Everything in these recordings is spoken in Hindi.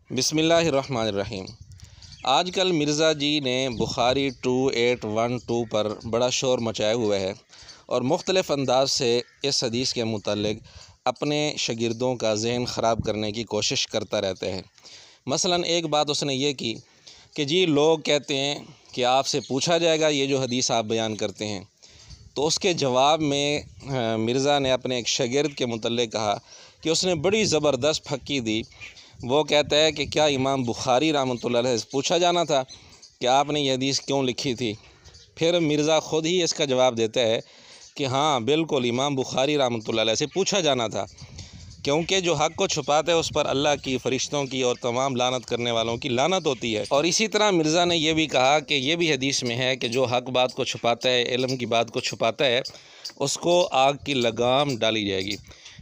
बिस्मिल्लाहिर्रहमानिर्रहीम। आजकल मिर्ज़ा जी ने बुखारी 2812 पर बड़ा शोर मचाया हुआ है और मुख्तलिफ़ अंदाज से इस हदीस के मुतालिक अपने शागिर्दों का जहन ख़राब करने की कोशिश करता रहता है। मसलन एक बात उसने ये की कि जी लोग कहते हैं कि आपसे पूछा जाएगा ये जो हदीस आप बयान करते हैं। तो उसके जवाब में मिर्ज़ा ने अपने एक शागिर्द के मुतालिक कहा कि उसने बड़ी ज़बरदस्त फक्की दी। वो कहता है कि क्या इमाम बुखारी रहमतुल्लाह अलैह से पूछा जाना था कि आपने ये हदीस क्यों लिखी थी। फिर मिर्ज़ा ख़ुद ही इसका जवाब देता है कि हाँ बिल्कुल इमाम बुखारी रहमतुल्लाह अलैह से पूछा जाना था, क्योंकि जो हक़ को छुपाता है उस पर अल्लाह की, फ़रिश्तों की और तमाम लानत करने वालों की लानत होती है। और इसी तरह मिर्ज़ा ने यह भी कहा कि यह भी हदीस में है कि जो हक़ बात को छुपाता है, इल्म की बात को छुपाता है, उसको आग की लगाम डाली जाएगी।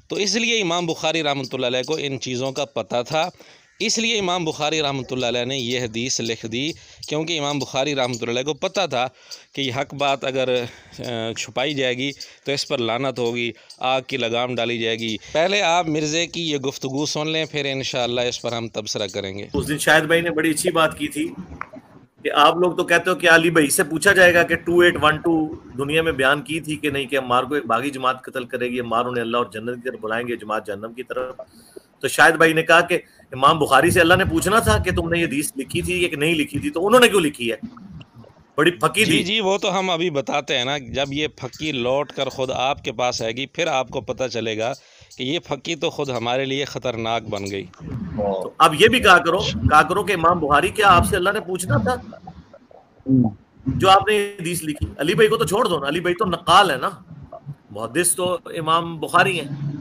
तो इसलिए इमाम बुखारी रहमतुल्लाह अलैह को इन चीज़ों का पता था, इसलिए इमाम बुखारी रहमतुल्लाह अलैह ने यह हदीस लिख दी, क्योंकि इमाम बुखारी रहमतुल्लाह अलैह को पता था कि ये हक़ बात अगर छुपाई जाएगी तो इस पर लानत होगी, आग की लगाम डाली जाएगी। पहले आप मिर्ज़े की ये गुफ्तगू सुन लें, फिर इंशाअल्लाह इस पर हम तबसरा करेंगे। उस दिन शाहिद भाई ने बड़ी अच्छी बात की थी कि आप लोग तो कहते हो कि अली भाई से पूछा जाएगा कि 2812 दुनिया में बयान की थी कि नहीं, कि अम्मार को एक बागी जमात कत्ल करेगी, अम्मार उन्हें अल्लाह और जन्नत की तरफ बुलाएंगे, जमात जहन्नम की तरफ। तो शाहिद भाई ने कहा कि इमाम बुखारी से अल्लाह ने पूछना था कि तुमने ये हदीस लिखी थी कि नहीं लिखी थी, तो उन्होंने क्यों लिखी है? बड़ी फकी दी। जी वो तो हम अभी बताते हैं ना, जब ये फकी लौट कर ख़ुद आपके पास आएगी फिर आपको पता चलेगा कि ये फकी तो ख़ुद हमारे लिए ख़तरनाक बन गई। तो अब ये भी कहा करो कि इमाम बुखारी क्या आपसे अल्लाह ने पूछना था जो आपने हदीस लिखी? अली भाई को तो छोड़ दो ना, अली भाई तो नकाल है ना, मुहद्दिस तो इमाम बुखारी हैं।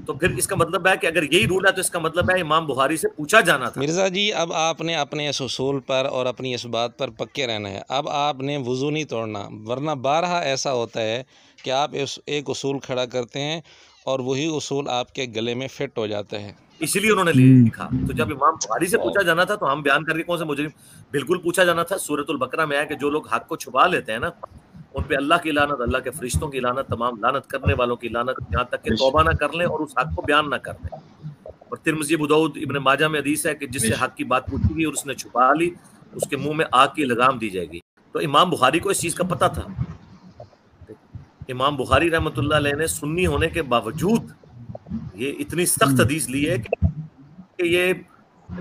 तो फिर इसका मतलब है कि अगर यही रूल है तो इसका मतलब है इमाम बुखारी से पूछा जाना था। मिर्ज़ा जी अब आपने अपने इस उसूल पर और अपनी इस बात पर पक्के रहना है। अब आपने वज़ू नहीं तोड़ना, वरना बारहा ऐसा होता है कि आप इस एक उसूल खड़ा करते हैं और वही उसूल आपके गले में फिट हो जाता है। इसलिए उन्होंने लिखा। तो जब इमाम बुखारी से पूछा जाना था तो हम बयान करके कौन से मुजरिम? बिल्कुल पूछा जाना था। सूरतुल बकरा में है कि जो लोग हक को छुपा लेते हैं ना, उन पे अल्लाह की लानत, अल्लाह के फरिश्तों की लानत, तमाम लानत करने वालों की लानत, यहाँ तक कि तौबा ना कर लें और उस हक को बयान ना कर लें। और तिरमिज़ी, अबू दाऊद, इब्न माजा में हदीस है कि जिससे हक की बात पूछी गई और उसने छुपा ली, उसके मुंह में आग की लगाम दी जाएगी। तो इमाम बुखारी को इस चीज का पता था। इमाम बुखारी रहमतुल्लाह अलैह ने सुन्नी होने के बावजूद ये इतनी सख्त हदीस ली है कि ये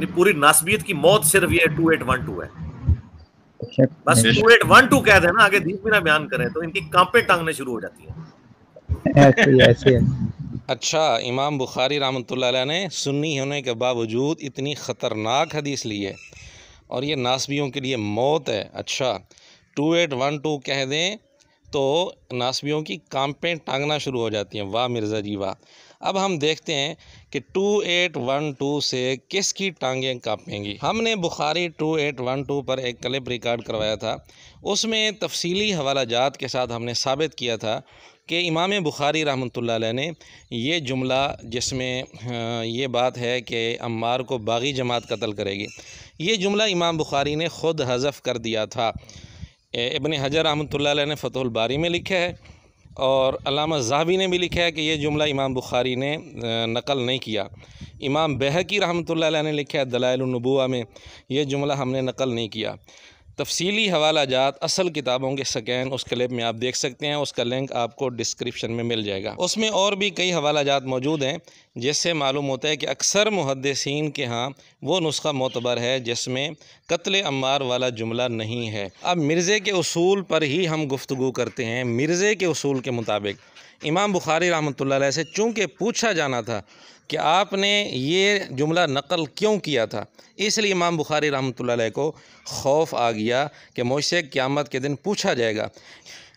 पूरी नासबियत की मौत सिर्फ ये 2812 है। बस 2812 कह देना, आगे हदीस भी ना बयान करें तो इनकी कांपे टांगने शुरू हो जाती हैं। ऐसे अच्छा, इमाम बुखारी रहमतुल्लाह अलैह ने सुन्नी होने के बावजूद इतनी ख़तरनाक हदीस ली है और ये नासबियों के लिए मौत है। अच्छा, 2812 कह दें तो नासबियों की कांपें टांगना शुरू हो जाती हैं। वाह मिर्ज़ा जी वाह। अब हम देखते हैं कि 2812 से किसकी टांगें कांपेंगी। हमने बुखारी 2812 पर एक क्लिप रिकॉर्ड करवाया था, उसमें तफसीली हवालाजात के साथ हमने साबित किया था कि इमाम बुखारी रहमतुल्लाह अलैह ने ये जुमला, जिसमें ये बात है कि अम्मार को बागी जमात कत्ल करेगी, ये जुमला इमाम बुखारी ने ख़ुद हज़फ कर दिया था। इब्न हजर रहमतुल्लाह अलैह ने फ़तहुल बारी में लिखा है और अल्लामा ज़हाबी ने भी लिखा है कि ये जुमला इमाम बुखारी ने नकल नहीं किया। इमाम बैहक़ी रहमतुल्लाह अलैह ने लिखा है दलाइलुन नबुव्वा में, ये जुमला हमने नकल नहीं किया। तफसीली हवालाजात असल किताबों के स्कैन उस क्लिप में आप देख सकते हैं, उसका लिंक आपको डिस्क्रिप्शन में मिल जाएगा। उसमें और भी कई हवालाजात मौजूद हैं जिससे मालूम होता है कि अक्सर मुहद्दिसीन के यहाँ वो नुस्खा मोतबर है जिसमें कत्ल अम्मार वाला जुमला नहीं है। अब मिर्ज़े के उसूल पर ही हम गुफ्तगू करते हैं। मिर्ज़े के उसूल के मुताबिक इमाम बुखारी रहमतुल्लाह अलैह से चूँकि पूछा जाना था कि आपने ये जुमला नकल क्यों किया था, इसलिए इमाम बुखारी रहमतुल्लाह अलैह को खौफ आ गया कि मुझसे क़यामत के दिन पूछा जाएगा।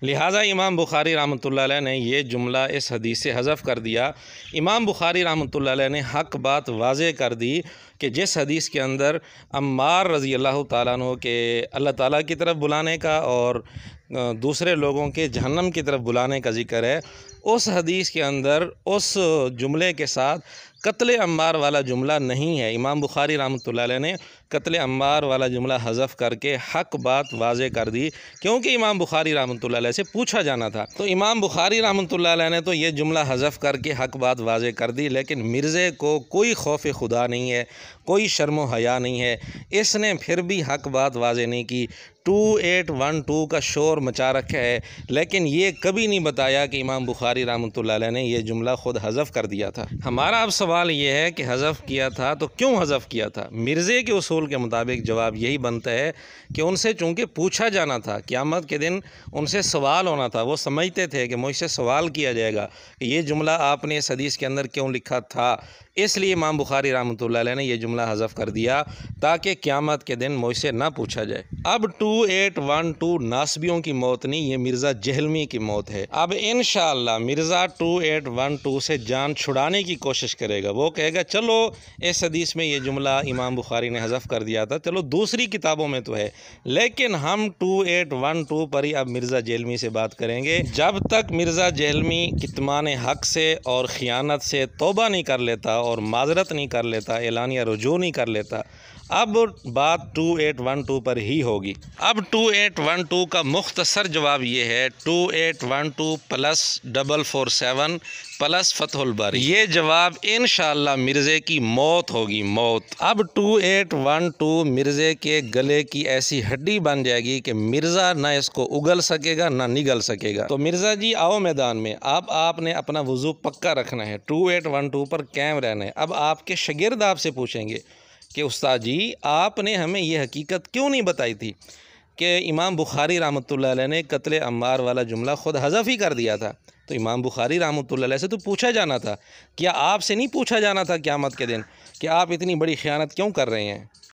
लिहाजा इमाम बुखारी रहमतुल्लाह अलैह ने ये जुमला इस हदीस से हज़फ कर दिया। इमाम बुखारी रहमतुल्लाह अलैह ने हक़ बात वाज़े कर दी कि जिस हदीस के अंदर अम्मार रज़ी अल्लाह ताला अन्हु के अल्लाह ताला की तरफ बुलाने का और दूसरे लोगों के जहन्नम की तरफ बुलाने का ज़िक्र है, उस हदीस के अंदर उस जुमले के साथ कत्ल अम्मार वाला जुमला नहीं है। इमाम बुखारी रहमतुल्लाह अलैह ने कत्ल अम्मार वाला जुमला हज़फ करके हक बात वाज़े कर दी, क्योंकि इमाम बुखारी रहमतुल्लाह अलैह से पूछा जाना था। तो इमाम बुखारी रहमतुल्लाह अलैह ने तो ये जुमला हज़फ करके हक बात वाज़े कर दी, लेकिन मिर्ज़े को कोई खौफ खुदा नहीं है, कोई शर्म हया नहीं है, इसने फिर भी हक बात वाज़े नहीं की। 2812 का शोर मचा रखा है, लेकिन ये कभी नहीं बताया कि इमाम बुखारी रहमतुल्लाह अलैह ने यह जुमला ख़ुद हज़फ कर दिया था। हमारा अब सवाल ये है कि हज़फ किया था तो क्यों हज़फ किया था? मिर्ज़े के उसूल के मुताबिक जवाब यही बनता है कि उनसे चूँकि पूछा जाना था, क़यामत के दिन उनसे सवाल होना था। वो समझते थे कि मुझसे सवाल किया जाएगा कि ये जुमला आपने इस हदीस के अंदर क्यों लिखा था, इसलिए इमाम बुखारी रहमतुल्लाह अलैह ने यह जुमला हज़फ कर दिया ताकि क़यामत के दिन मुझसे ना पूछा जाए। अब 2812 नासबियों की मौत नहीं, ये मिर्ज़ा जहलमी की मौत है। अब इंशाअल्लाह मिर्ज़ा 2812 से जान छुड़ाने की कोशिश करेगा। वो कहेगा चलो इस हदीस में ये जुमला इमाम बुखारी ने हज़फ कर दिया था, चलो दूसरी किताबों में तो है, लेकिन हम 2812 पर ही अब मिर्ज़ा जहलमी से बात करेंगे। जब तक मिर्ज़ा जहलमी कितमान हक़ से और ख़ियानत से तौबा नहीं कर लेता और माज़रत नहीं कर लेता, एलानिया रुजू नहीं कर लेता, अब बात 2812 पर ही होगी। अब 2812 का मुख्तसर जवाब ये है 2812 प्लस 447 प्लस फतहुल बारी, ये जवाब इंशाअल्लाह मिर्ज़े की मौत होगी, मौत। अब 2812 मिर्ज़े के गले की ऐसी हड्डी बन जाएगी कि मिर्ज़ा ना इसको उगल सकेगा ना निगल सकेगा। तो मिर्ज़ा जी आओ मैदान में, अब आपने अपना वज़ू पक्का रखना है, 2812 पर कायम रहना है। अब आपके शागिर्द आपसे पूछेंगे कि उस्ताद जी आपने हमें ये हकीकत क्यों नहीं बताई थी कि इमाम बुखारी रहमतुल्लाह अलैह ने कत्ल अम्मार वाला जुमला ख़ुद हज़फ ही कर दिया था। तो इमाम बुखारी रहमतुल्लाह अलैह से तो पूछा जाना था, क्या आपसे नहीं पूछा जाना था क़यामत के दिन कि आप इतनी बड़ी ख़यानत क्यों कर रहे हैं?